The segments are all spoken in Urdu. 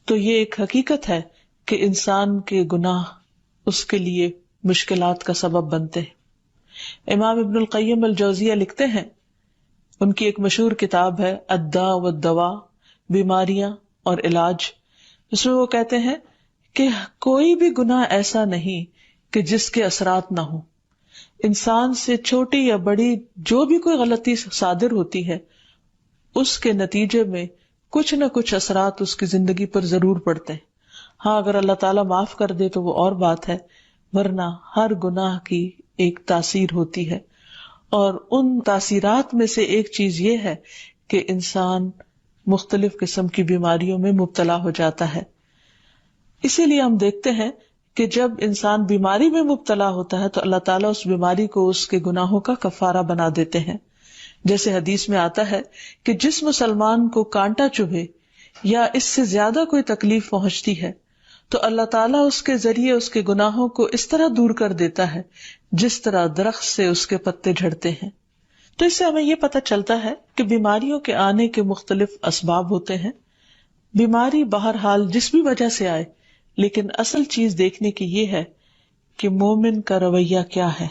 تو یہ ایک حقیقت ہے کہ انسان کے گناہ اس کے لیے مشکلات کا سبب بنتے ہیں۔ امام ابن القیم الجوزیہ لکھتے ہیں، ان کی ایک مشہور کتاب ہے الداء والدواء، بیماریاں اور علاج، جس میں وہ کہتے ہیں کہ کوئی بھی گناہ ایسا نہیں کہ جس کے اثرات نہ ہوں۔ انسان سے چھوٹی یا بڑی جو بھی کوئی غلطی صادر ہوتی ہے، اس کے نتیجے میں کچھ نہ کچھ اثرات اس کی زندگی پر ضرور پڑتے ہیں۔ ہاں اگر اللہ تعالیٰ معاف کر دے تو وہ اور بات ہے، ورنہ ہر گناہ کی ایک تاثیر ہوتی ہے، اور ان تاثیرات میں سے ایک چیز یہ ہے کہ انسان مختلف قسم کی بیماریوں میں مبتلا ہو جاتا ہے۔ اسی لیے ہم دیکھتے ہیں کہ جب انسان بیماری میں مبتلا ہوتا ہے تو اللہ تعالیٰ اس بیماری کو اس کے گناہوں کا کفارہ بنا دیتے ہیں۔ جیسے حدیث میں آتا ہے کہ جس مسلمان کو کانٹا چبھے یا اس سے زیادہ کوئی تکلیف پہنچتی ہے تو اللہ تعالیٰ اس کے ذریعے اس کے گناہوں کو اس طرح دور کر دیتا ہے جس طرح درخت سے اس کے پتے جھڑتے ہیں۔ تو اس سے ہمیں یہ پتہ چلتا ہے کہ بیماریوں کے آنے کے مختلف اسباب ہوتے ہیں۔ بیماری بہرحال جس بھی وجہ سے آئے، لیکن اصل چیز دیکھنے کی یہ ہے کہ مومن کا رویہ کیا ہے۔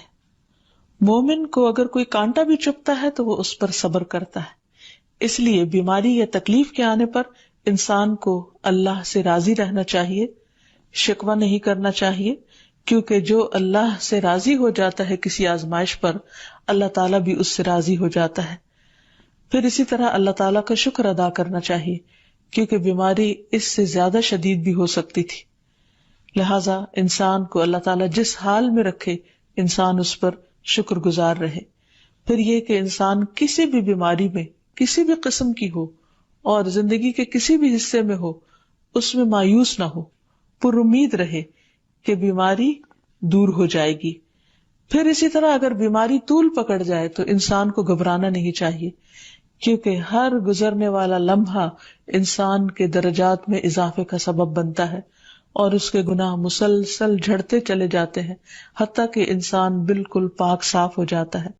مومن کو اگر کوئی کانٹا بھی چبھتا ہے تو وہ اس پر صبر کرتا ہے۔ اس لیے بیماری یا تکلیف کے آنے پر انسان کو اللہ سے راضی رہنا چاہیے، شکوہ نہیں کرنا چاہیے، کیونکہ جو اللہ سے راضی ہو جاتا ہے کسی آزمائش پر، اللہ تعالیٰ بھی اس سے راضی ہو جاتا ہے۔ پھر اسی طرح اللہ تعالیٰ کا شکر ادا کرنا چاہیے، کیونکہ بیماری اس سے زیادہ شدید بھی ہو سکتی تھی۔ لہذا انسان کو اللہ تعالیٰ جس حال میں رکھے انسان اس پر شکر گزار رہے۔ پھر یہ کہ انسان کسی بھی بیماری میں کسی بھی قسم کی ہو اور زندگی کے کسی بھی حصے میں ہو، اس میں مایوس نہ ہو، پر امید رہے کہ بیماری دور ہو جائے گی۔ پھر اسی طرح اگر بیماری طول پکڑ جائے تو انسان کو گھبرانا نہیں چاہیے، کیونکہ ہر گزرنے والا لمحہ انسان کے درجات میں اضافے کا سبب بنتا ہے اور اس کے گناہ مسلسل جھڑتے چلے جاتے ہیں، حتیٰ کہ انسان بالکل پاک صاف ہو جاتا ہے۔